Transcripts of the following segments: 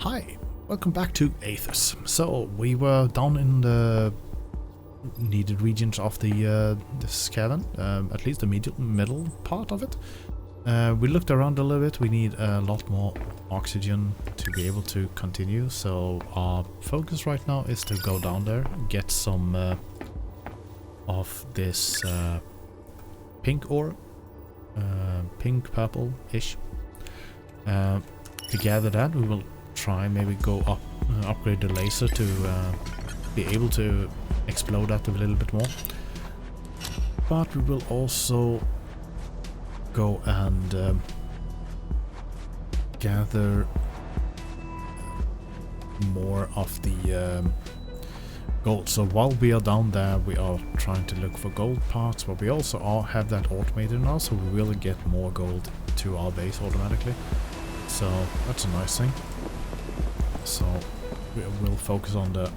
Hi, welcome back to Aethus. So we were down in the needed regions of this cavern, at least the middle part of it. We looked around a little bit. We need a lot more oxygen to be able to continue, so our focus right now is to go down there, get some of this pink ore, pink purple-ish. To gather that, we will try maybe go up, upgrade the laser to be able to explode that a little bit more. But we will also go and gather more of the gold. So while we are down there, we are trying to look for gold parts, but we also have that automated now, so we will get more gold to our base automatically. So that's a nice thing. So we will focus on the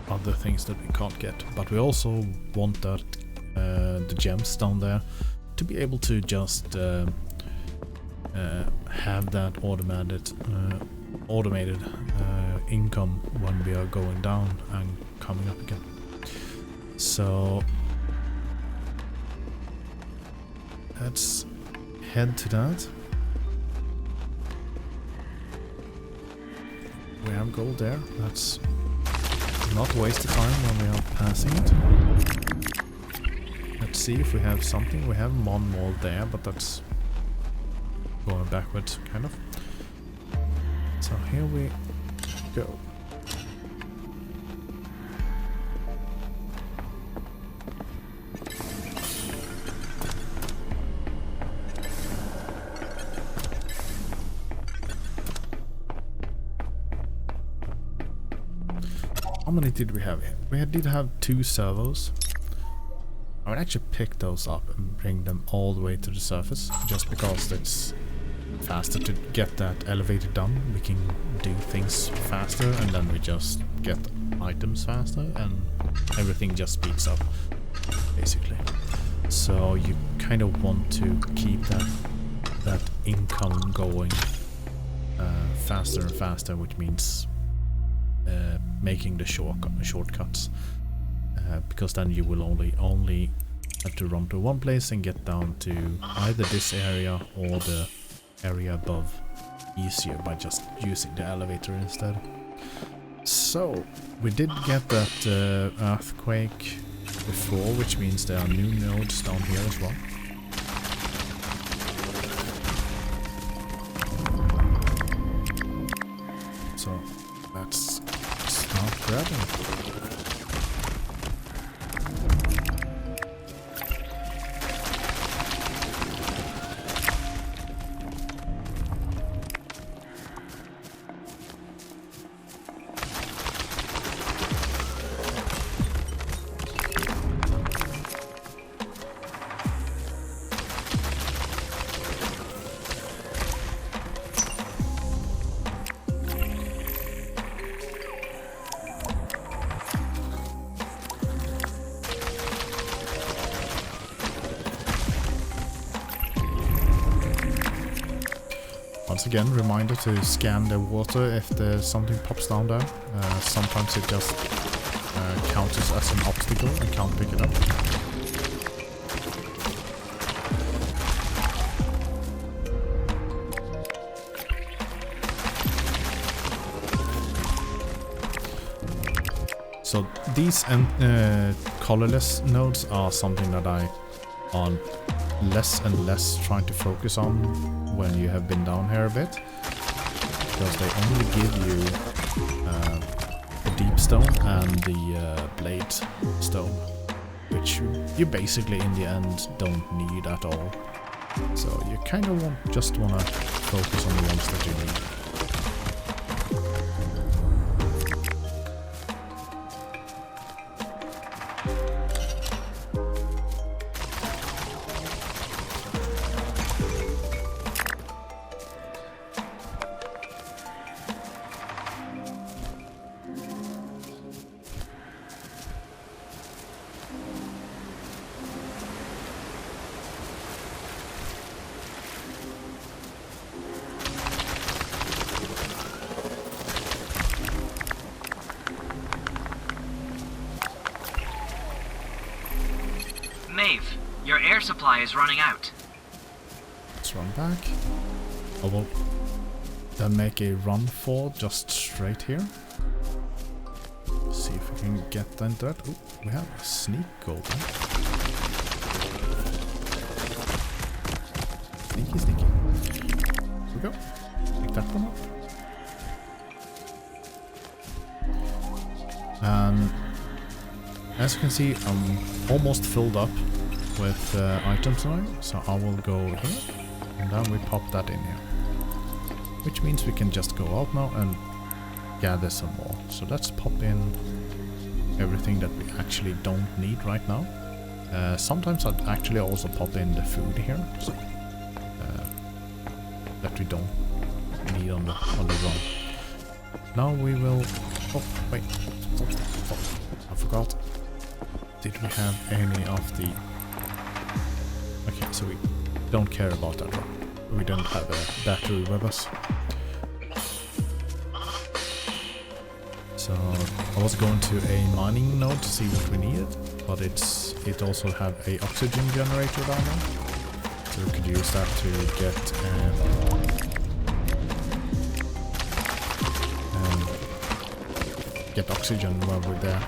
other things that we can't get, but we also want that the gems down there to be able to just have that automated income when we are going down and coming up again. So let's head to that. We have gold there. Let's not waste the time when we are passing it. Let's see if we have something. We have one more there, but that's going backwards, kind of. So here we go. How many did we have here? We did have 2 servos. I would actually pick those up and bring them all the way to the surface, just because it's faster to get that elevator done. We can do things faster, and then we just get items faster, and everything just speeds up, basically. So you kind of want to keep that income going faster and faster, which means making the shortcuts, because then you will only have to run to one place and get down to either this area or the area above easier by just using the elevator instead. So we did get that earthquake before, which means there are new nodes down here as well. So let's start grabbing it. Once again, reminder to scan the water if there's something pops down there. Sometimes it just counts as an obstacle and can't pick it up. So these colorless nodes are something that I on less and less trying to focus on when you have been down here a bit, because they only give you the deep stone and the blade stone, which you basically in the end don't need at all. So you kind of just want to focus on the ones that you need. supply is running out. Let's run back. I will then make a run for just straight here. See if we can get into that. Oh, we have a sneak goal. Sneaky, sneaky. Here we go. Pick that one up. And as you can see, I'm almost filled up with items now. So I will go here. And then we pop that in here. Which means we can just go out now and gather some more. So let's pop in everything that we actually don't need right now. Sometimes I'd actually also pop in the food here, so that we don't need on the run. Now we will. Oh wait, stop. I forgot. Did we have any of the? Okay, so we don't care about that run. We don't have a battery with us. So I was going to a mining node to see what we needed, but it also had a oxygen generator down there, so we could use that to get oxygen while we're there.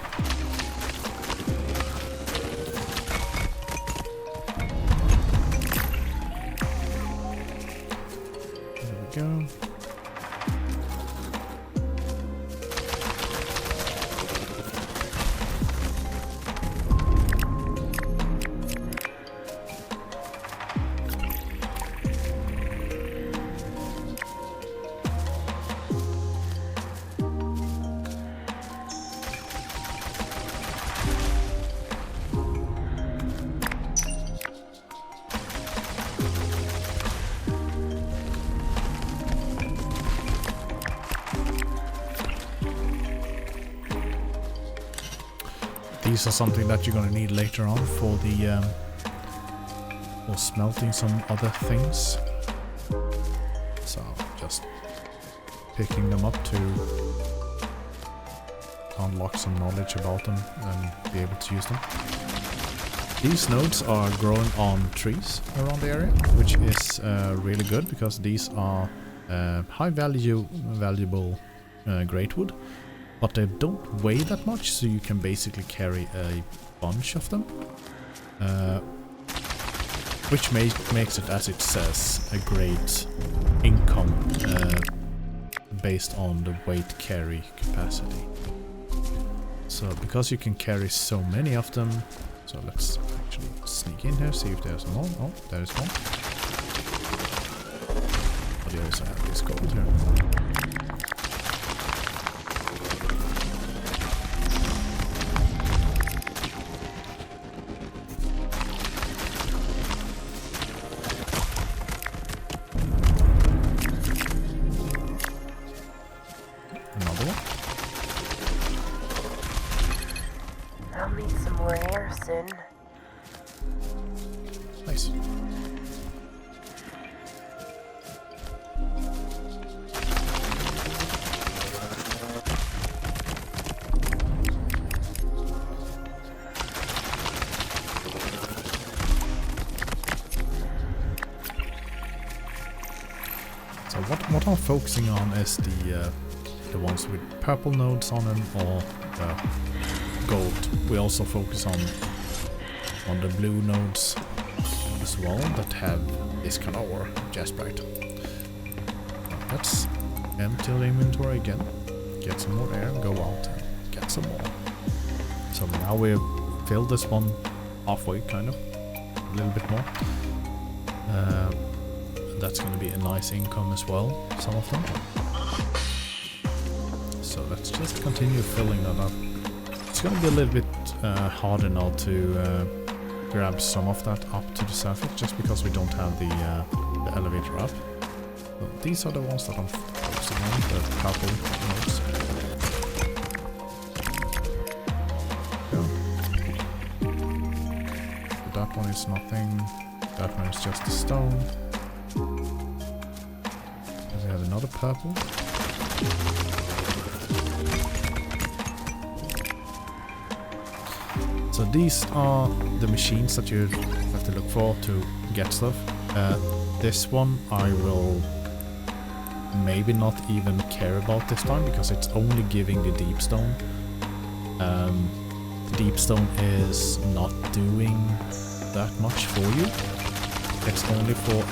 There we go. These are something that you're gonna need later on for the for smelting some other things. So just picking them up to unlock some knowledge about them and be able to use them. These nodes are growing on trees around the area, which is really good because these are high valuable great wood. But they don't weigh that much, so you can basically carry a bunch of them. Which makes it, as it says, a great income based on the weight carry capacity. So because you can carry so many of them, so let's actually sneak in here, see if there's more. Oh, there's one. But you also have this gold here. Nice. So what I'm focusing on is the ones with purple nodes on them or gold. We also focus on the blue nodes as well that have this kind of ore, jasperite. Let's empty the inventory again, get some more air, go out and get some more. So now we've filled this one halfway, kind of, a little bit more. That's going to be a nice income as well, some of them. So let's just continue filling that up. It's going to be a little bit harder now to grab some of that up to the surface, just because we don't have the elevator up. So these are the ones that I'm focusing on, the purple nodes. Yeah. So that one is nothing. That one is just a stone. And we have another purple. So these are the machines that to look for to get stuff. This one I will maybe not even care about this time because it's only giving the deep stone. The deep stone is not doing that much for you. It's only for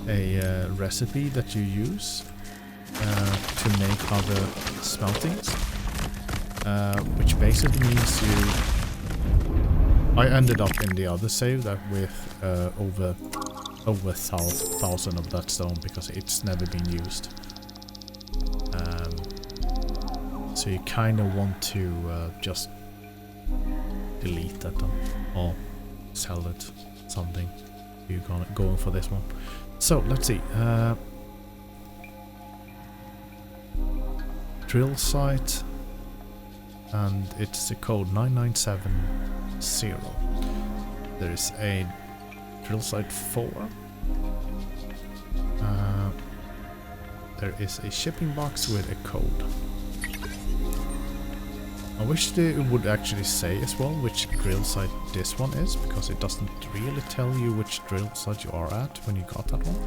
a recipe that you use to make other smeltings, which basically means I ended up in the other save that with over 1,000 of that stone because it's never been used. So you kind of want to just delete that one or sell it, something. You're going for this one. So let's see. Drill site, and it's the code 9970. There is a drill site 4. There is a shipping box with a code. I wish they would actually say as well which drill site this one is, because it doesn't really tell you which drill site you are at when you got that one.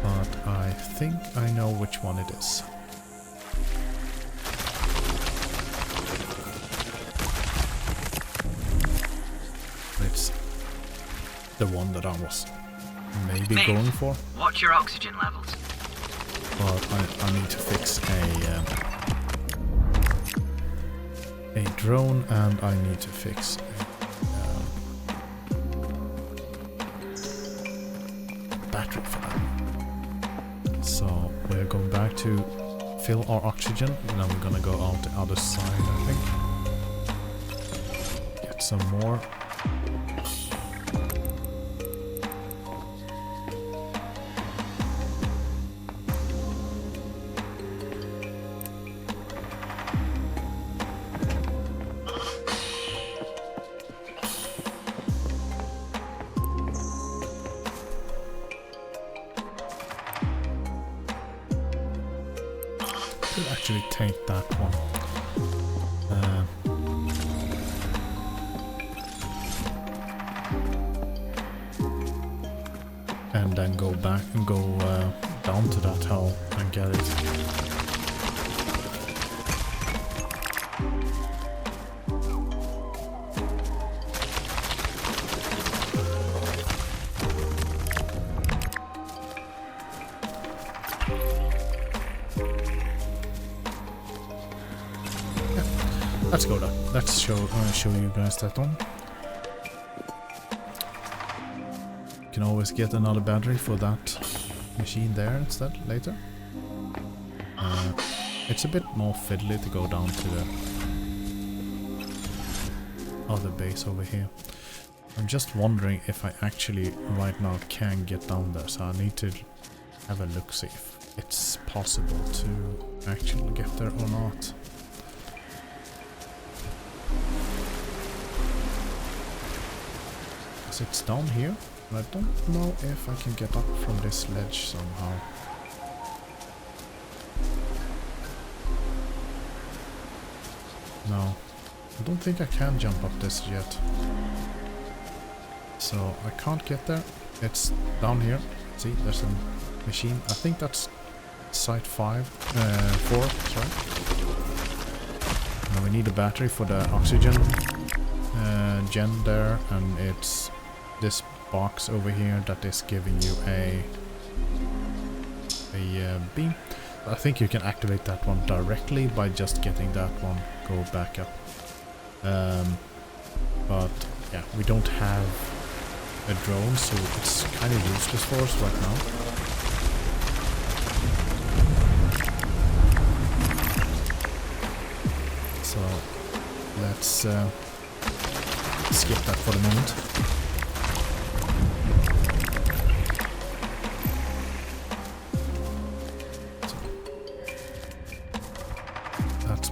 But I think I know which one it is. It's the one that I was maybe going for. Watch your oxygen levels. But I need to fix a drone, and I need to fix a battery for that. So we're going back to fill our oxygen, and then we're gonna go out the other side, I think. Get some more. Could actually take that one. And then go back and go down to that hole and get it. Let's go there. Let's show you guys that one. You can always get another battery for that machine there instead later. It's a bit more fiddly to go down to the other base over here. I'm just wondering if I actually right now can get down there, so I need to have a look, see if it's possible to actually get there or not. It's down here, and I don't know if I can get up from this ledge somehow. No, I don't think I can jump up this yet. So I can't get there. It's down here. See, there's a machine. I think that's site 4, sorry. Now we need a battery for the oxygen gen there, and it's this box over here that is giving you a beam. I think you can activate that one directly by just getting that one go back up. But yeah, we don't have a drone, so it's kind of useless for us right now. So let's skip that for the moment.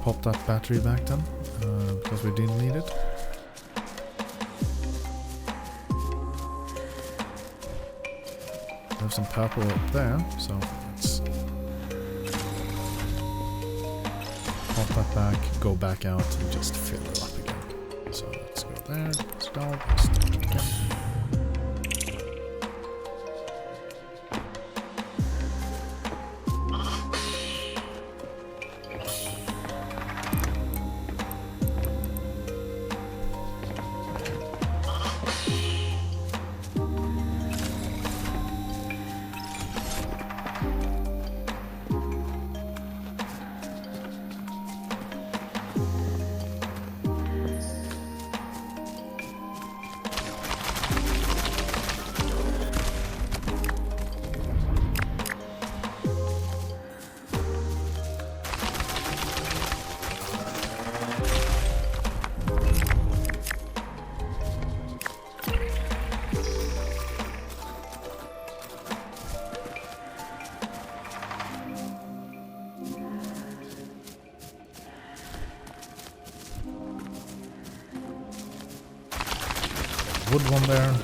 Pop that battery back then, because we didn't need it. There's some purple up there, so let's pop that back, go back out, and just fill it up again. So let's go there, let's go, let's start again. Wood one there.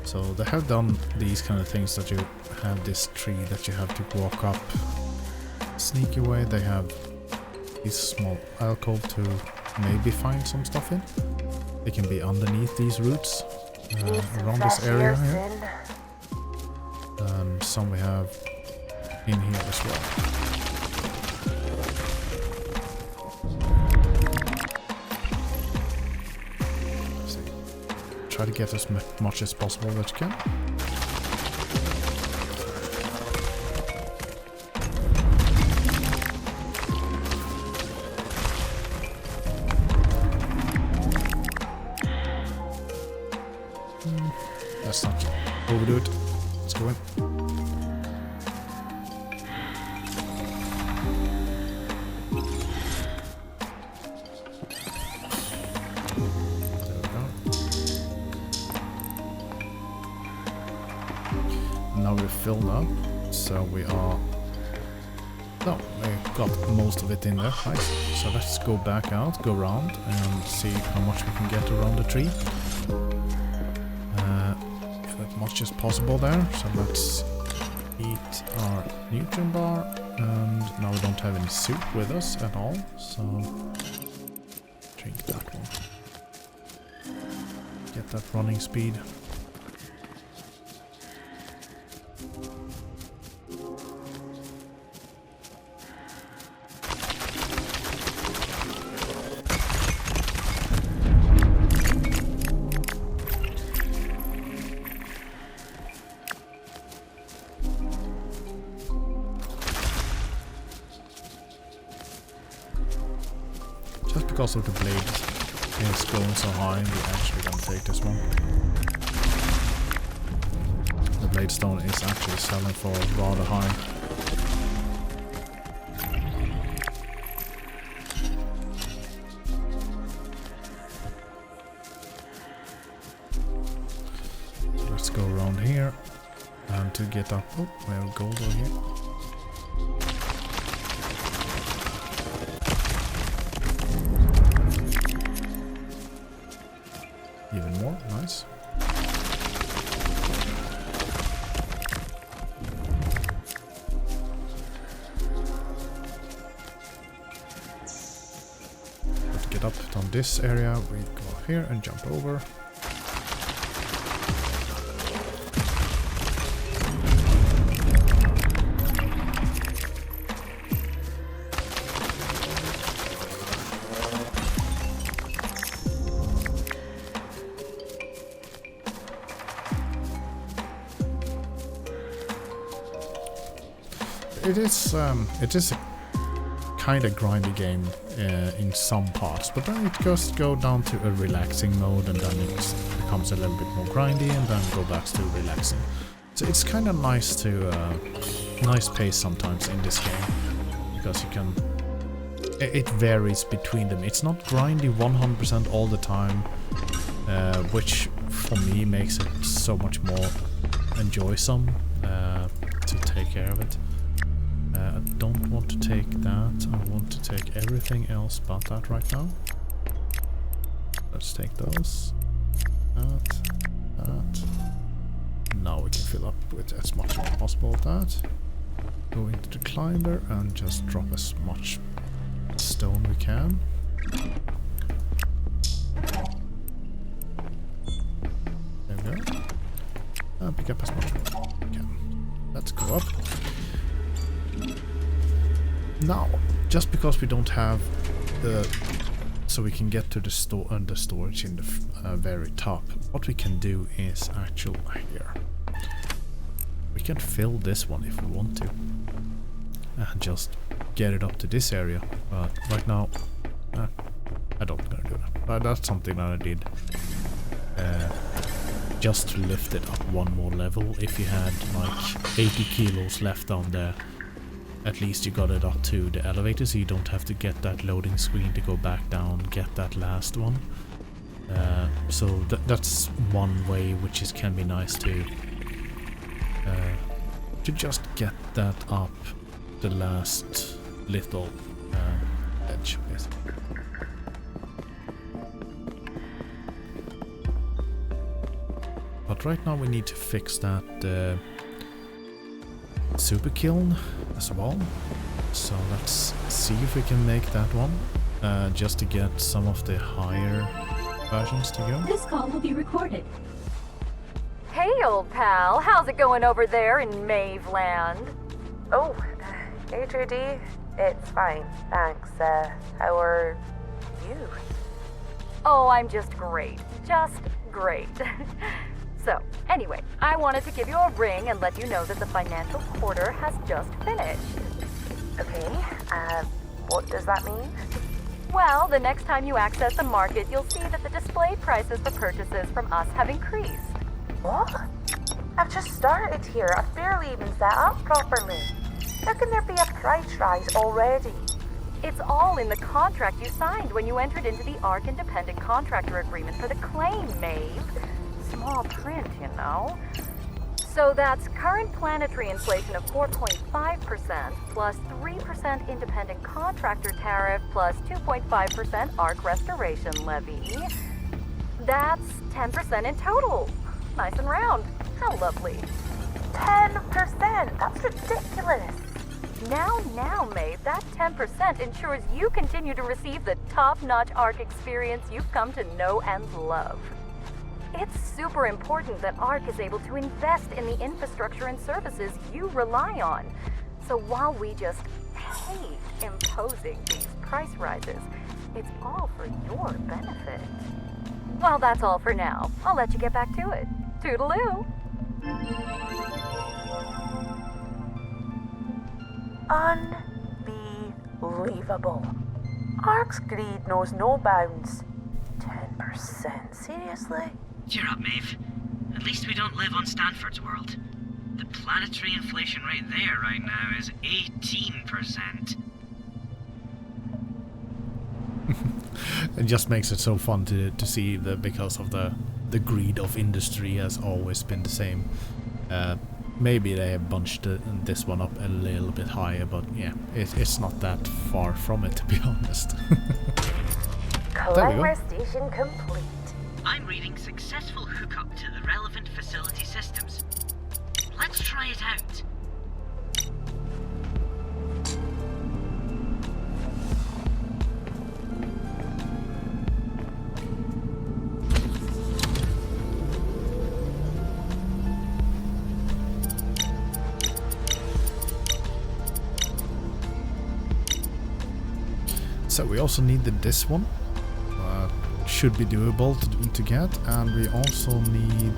So they have done these kind of things that you have this tree that you have to walk up, sneak your way. They have this small alcove to maybe find some stuff in. They can be underneath these roots around this area here. Some we have in here as well. Try to get as much as possible that you can. Let's not overdo it. Let's go in. Now we're filled up, so we are... No, we got most of it in there. Nice. So let's go back out, go around, and see how much we can get around the tree. As much as possible there. So let's eat our nutrient bar, and now we don't have any soup with us at all, so drink that one. Get that running speed. Just because of the blade is going so high, we actually don't take this one. The blade stone is actually selling for rather high. So let's go around here and to get up. Oh, we have gold over here. Even more, nice. get up on this area, we go here and jump over. It is a kind of grindy game in some parts, but then it just go down to a relaxing mode, and then it becomes a little bit more grindy, and then go back to relaxing. So it's kind of nice to nice pace sometimes in this game, because you can. It varies between them. It's not grindy 100% all the time, which for me makes it so much more enjoysome to take care of it. I don't want to take that. I want to take everything else but that right now. Let's take those. That. Now we can fill up with as much as possible of that. Go into the climber and just drop as much stone we can. There we go. And pick up as much as we can. Let's go up. Now, just because we don't have the, so we can get to the storage in the very top, what we can do is actually here. We can fill this one if we want to, and just get it up to this area. But right now, I don't gonna do that. But that's something that I did just to lift it up one more level. If you had like 80 kilos left down there, at least you got it up to the elevator, so you don't have to get that loading screen to go back down, get that last one. So that's one way which can be nice to just get that up the last little edge, basically. But right now we need to fix that super kiln as well, so let's see if we can make that one, just to get some of the higher versions to go. This call will be recorded. Hey old pal, how's it going over there in Maveland? Oh, HOD, it's fine, thanks. How are you? Oh, I'm just great. Just great. So, anyway, I wanted to give you a ring and let you know that the financial quarter has just finished. Okay, what does that mean? Well, the next time you access the market, you'll see that the displayed prices for purchases from us have increased. What? I've just started here. I've barely even set up properly. How can there be a price rise already? It's all in the contract you signed when you entered into the ARC Independent Contractor Agreement for the claim, Maeve. Small print, you know. So that's current planetary inflation of 4.5% plus 3% independent contractor tariff plus 2.5% ARC restoration levy. That's 10% in total. Nice and round. How lovely. 10%? That's ridiculous. Now, Maeve, that 10% ensures you continue to receive the top-notch ARC experience you've come to know and love. It's super important that ARC is able to invest in the infrastructure and services you rely on. So while we just hate imposing these price rises, it's all for your benefit. Well, that's all for now. I'll let you get back to it. Toodaloo! Unbelievable. ARC's greed knows no bounds. 10%? Seriously? Cheer up, Maeve. At least we don't live on Stanford's world. The planetary inflation rate there right now is 18%. It just makes it so fun to see that, because of the greed of industry has always been the same. Maybe they have bunched this one up a little bit higher, but yeah, it's not that far from it, to be honest. Climber station complete. I'm reading successful hookup to the relevant facility systems. Let's try it out. So we also needed this one. Should be doable to get, and we also need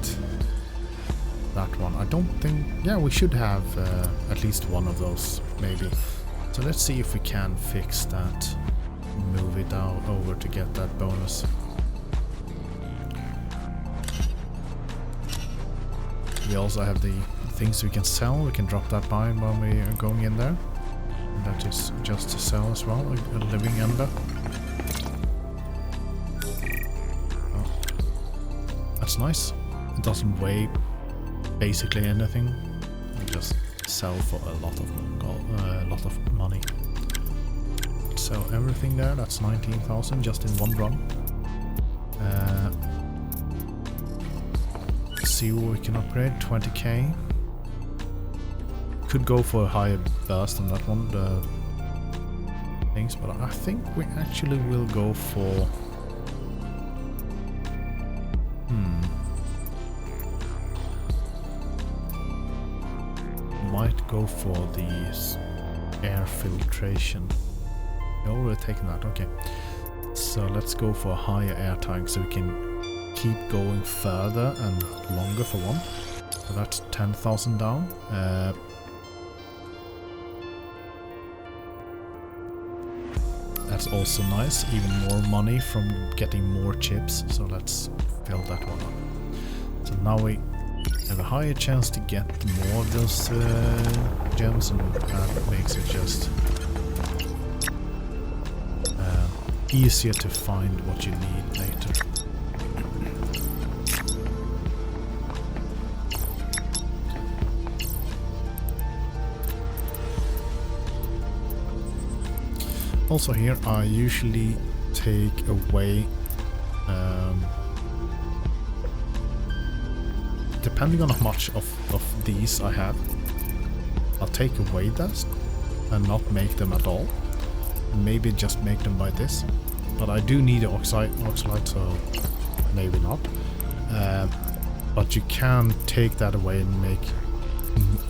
that one. I don't think... yeah, we should have at least one of those, maybe. So let's see if we can fix that. Move it down over to get that bonus. We also have the things we can sell. We can drop that by when we are going in there. And that is just to sell as well, a living ember. That's nice. It doesn't weigh basically anything. We just sell for a lot of money. Sell everything there. That's 19,000 just in one run. See what we can upgrade. 20k. Could go for a higher burst on that one. The things, but I think we actually will go for. Might go for the air filtration. We already taken that, okay. So let's go for a higher air tank so we can keep going further and longer for one. So that's 10,000 down. That's also nice, even more money from getting more chips. So let's fill that one up. So now we have a higher chance to get more of those gems, and that makes it just easier to find what you need later. Also here I usually take away depending on how much of these I have, I'll take away that and not make them at all. And maybe just make them by this. But I do need an oxalite, so maybe not. But you can take that away and make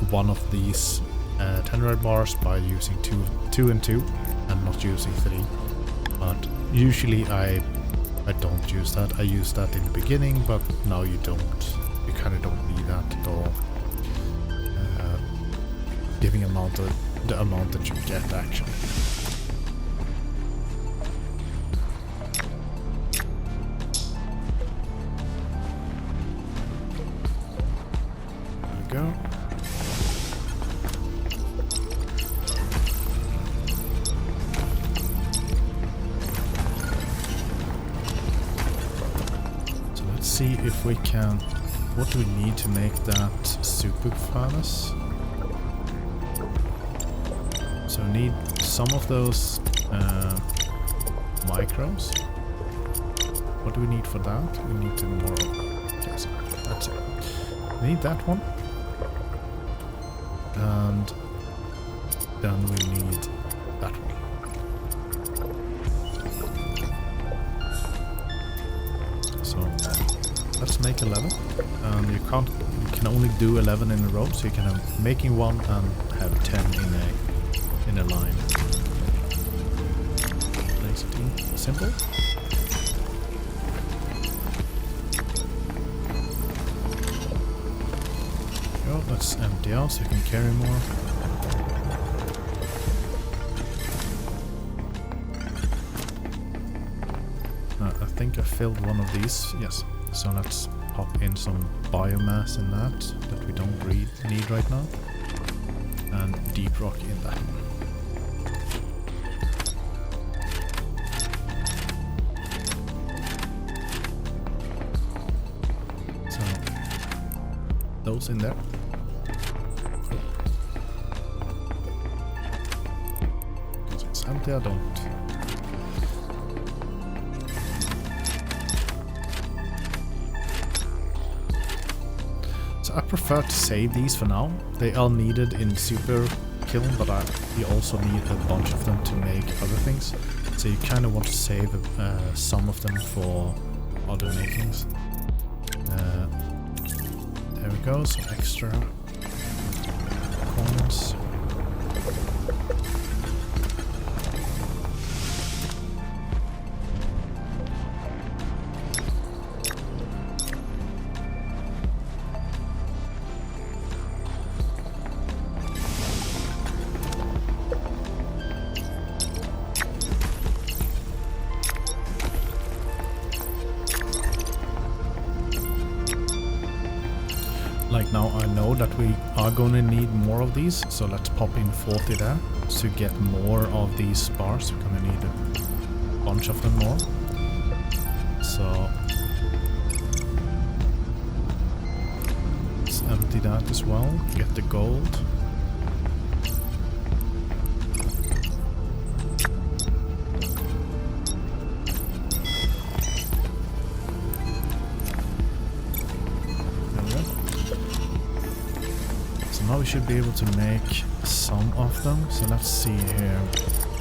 one of these 10 red bars by using two and 2 and not using 3. But usually I don't use that. I use that in the beginning, but now you don't. You kind of don't need that at all. Giving the amount that you get actually. There we go. So let's see if we can. What do we need to make that super furnace? So we need some of those micros. What do we need for that? We need to more of... yes, that's it. We need that one. And then we need that one. So let's make 11. You can only do 11 in a row, so you can have making one and have 10 in a line. Makes it simple. Go, let's empty out so you can carry more. I think I filled one of these, yes. So let's pop in some biomass in that we don't need right now. And deep rock in that one. So those in there. Because it's empty, I don't. I prefer to save these for now. They are needed in super kiln, but you also need a bunch of them to make other things. So you kind of want to save some of them for other makings. There we go, some extra coins. like now I know that we are gonna need more of these, so let's pop in 40 there to get more of these bars. We're gonna need a bunch of them more. So let's empty that as well, get the gold. Now we should be able to make some of them. So let's see here.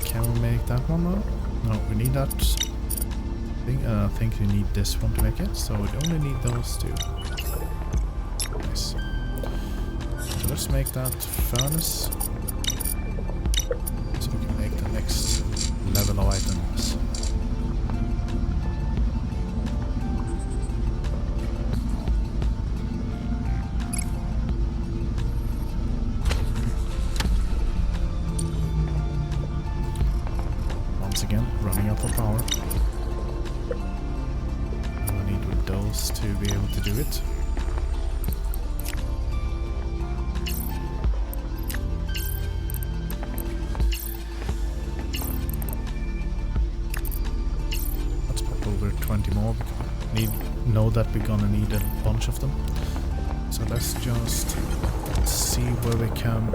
Can we make that one now? No, we need that thing. I think we need this one to make it. So we only need those two. Nice. So let's make that furnace. So we can make the next level of items. Again, running out of power. I need with those to be able to do it. Let's pop over 20 more. We know that we're gonna need a bunch of them. So let's just see where we can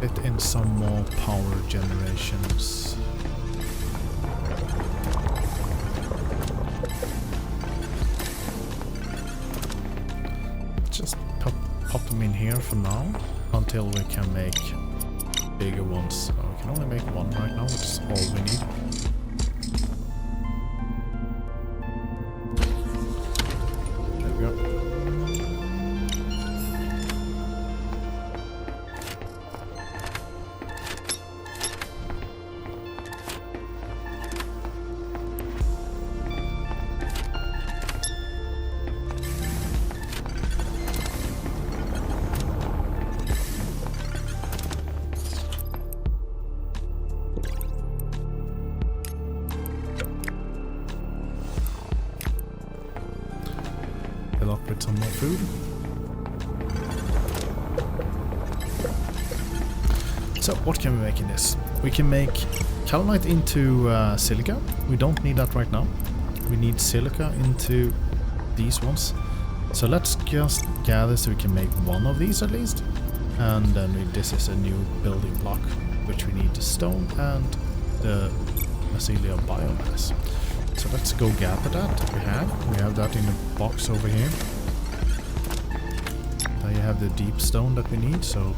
fit in some more power generations. Just pop them in here for now until we can make bigger ones. So we can only make one right now, which is all we need. There we go. Fill up with some more food. So what can we make in this? We can make calamite into silica. We don't need that right now. We need silica into these ones. So let's just gather so we can make one of these at least. And then this is a new building block, which we need the stone and the mycelial biomass. So let's go gather that. We have that in the box over here. There you have the deep stone that we need, so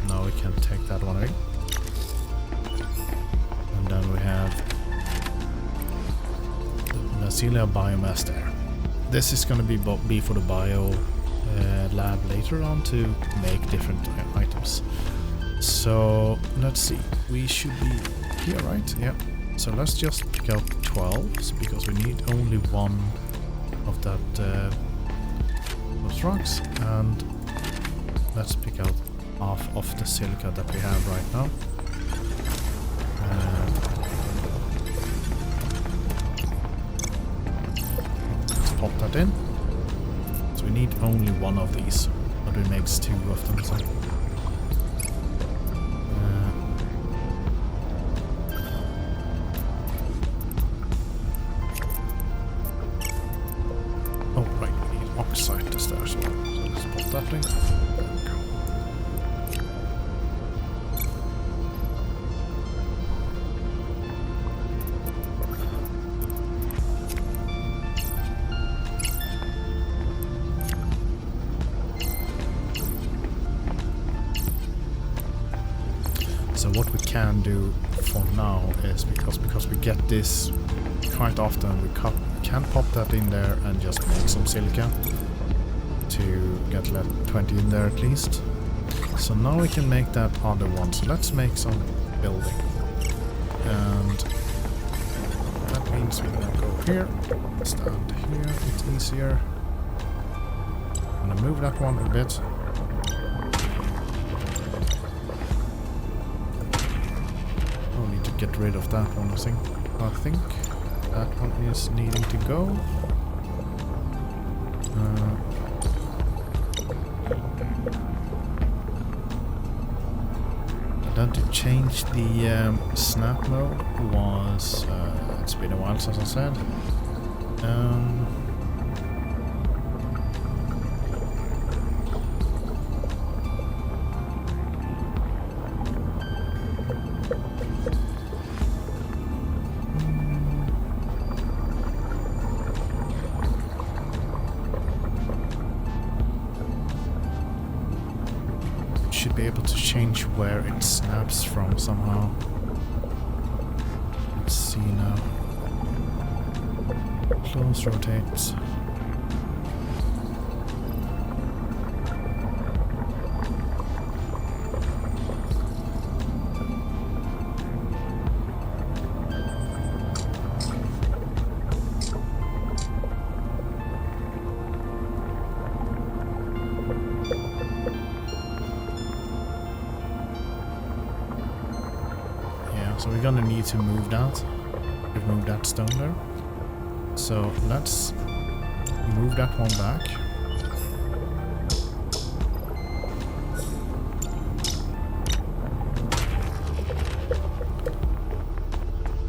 now we can take that one away. And then we have the mycelial biomass there. This is going to be for the bio lab later on to make different items. So let's see. We should be here, right? Yeah. So let's just pick out 12 because we need only one of that those rocks, and let's pick out half of the silica that we have right now. Let's pop that in. So we need only one of these, but it makes two of them. So. So what we can do for now is, because we get this quite often, we can pop that in there and just make some silica to get level 20 in there at least. So now we can make that other one. So let's make some building. And that means we're gonna go here, stand here, it's easier. I'm gonna move that one a bit. Oh, need to get rid of that one, I think that one is needing to go. And then to change the snap mode was... it's been a while since I said. Should be able to change where it snaps from somehow. Let's see now. Close, rotate. So we're gonna need to move that. Remove that stone there. So let's move that one back.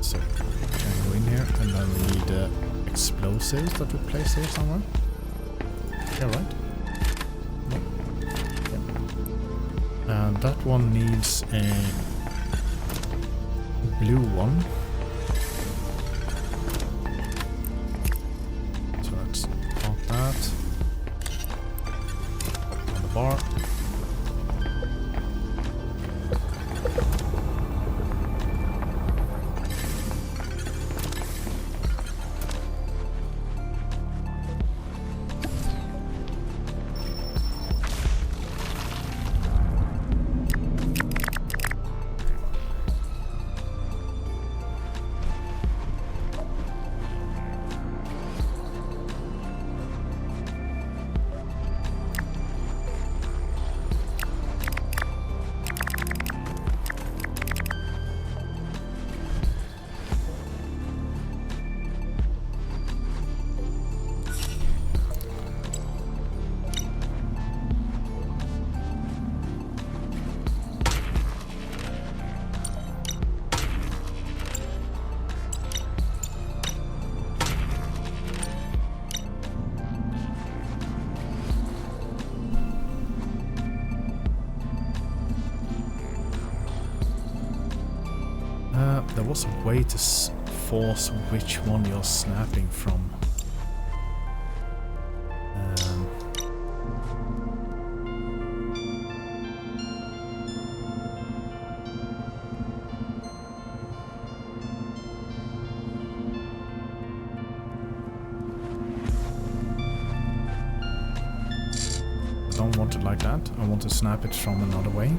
So we can go in here, and then we need explosives that we place here somewhere. Yeah, right? No. Yeah. And that one needs a blue one. So let's pop that on the bar. There was a way to force which one you're snapping from. I don't want it like that. I want to snap it from another way.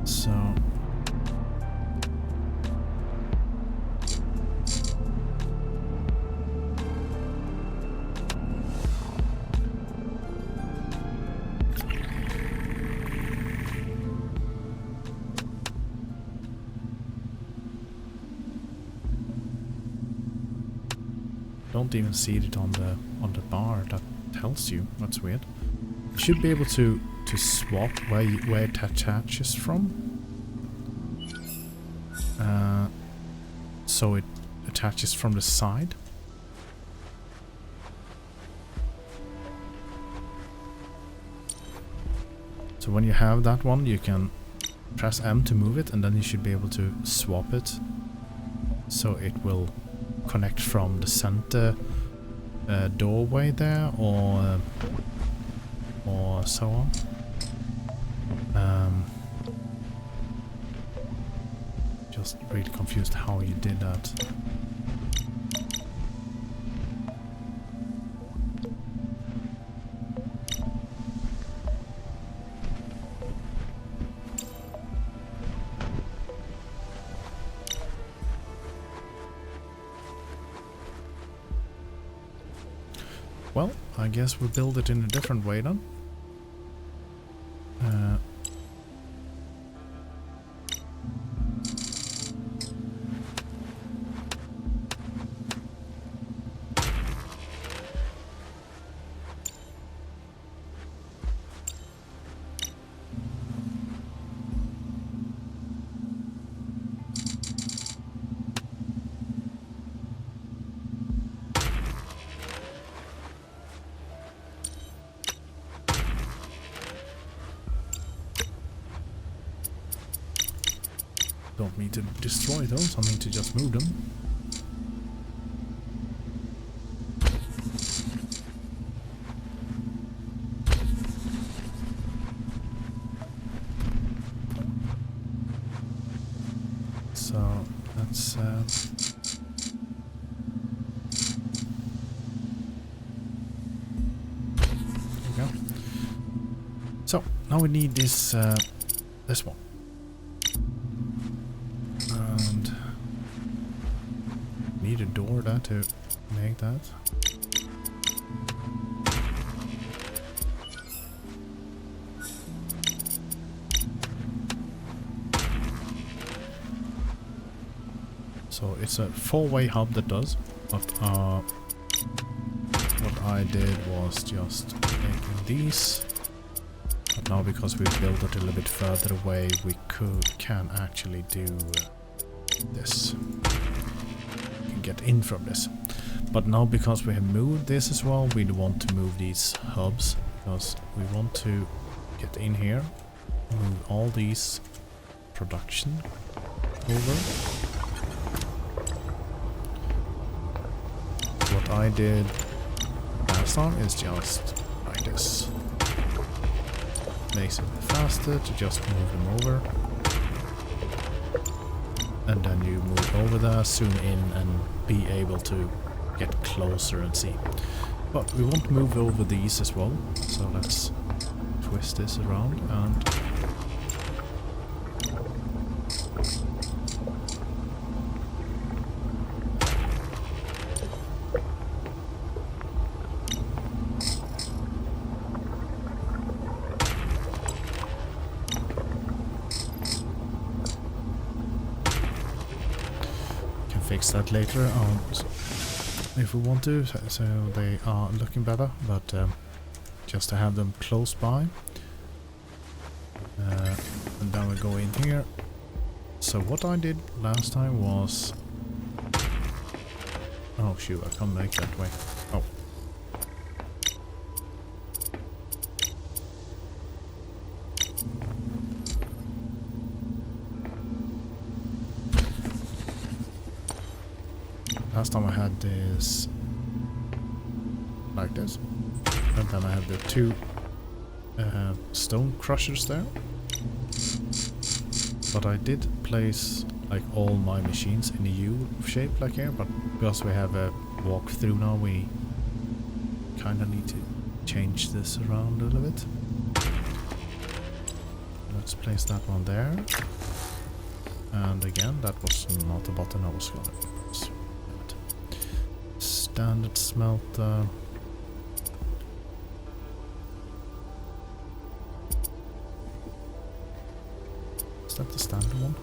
So... don't even see it on the bar that tells you. That's weird. You should be able to swap where it attaches from. So it attaches from the side. So when you have that one, you can press M to move it, and then you should be able to swap it. So it will connect from the center doorway there, or so on. Just really confused how you did that. Well, I guess we'll build it in a different way then. don't need to destroy those, I need to just move them. So that's there we go. So now we need this this one. And need a door there to make that. So it's a 4-way hub that does, but what I did was just making these. But now because we built it a little bit further away, we can actually do this. We can get in from this. But now because we have moved this as well, we want to move these hubs because we want to get in here, move all these production over. What I did last time is just like this. Makes it faster to just move them over. And then you move over there, zoom in and be able to get closer and see. But we want to move over these as well. So let's twist this around and fix that later on if we want to, so they are looking better, but just to have them close by. And then we go in here. So what I did last time was, oh shoot, I can't make that way. Oh. Last time I had this like this, and then I had the two stone crushers there. But I did place like all my machines in a U shape like here, but because we have a walkthrough now, we kind of need to change this around a little bit. Let's place that one there. And again, that was not a button I was gonna press. Standard smelter. Is that the standard one?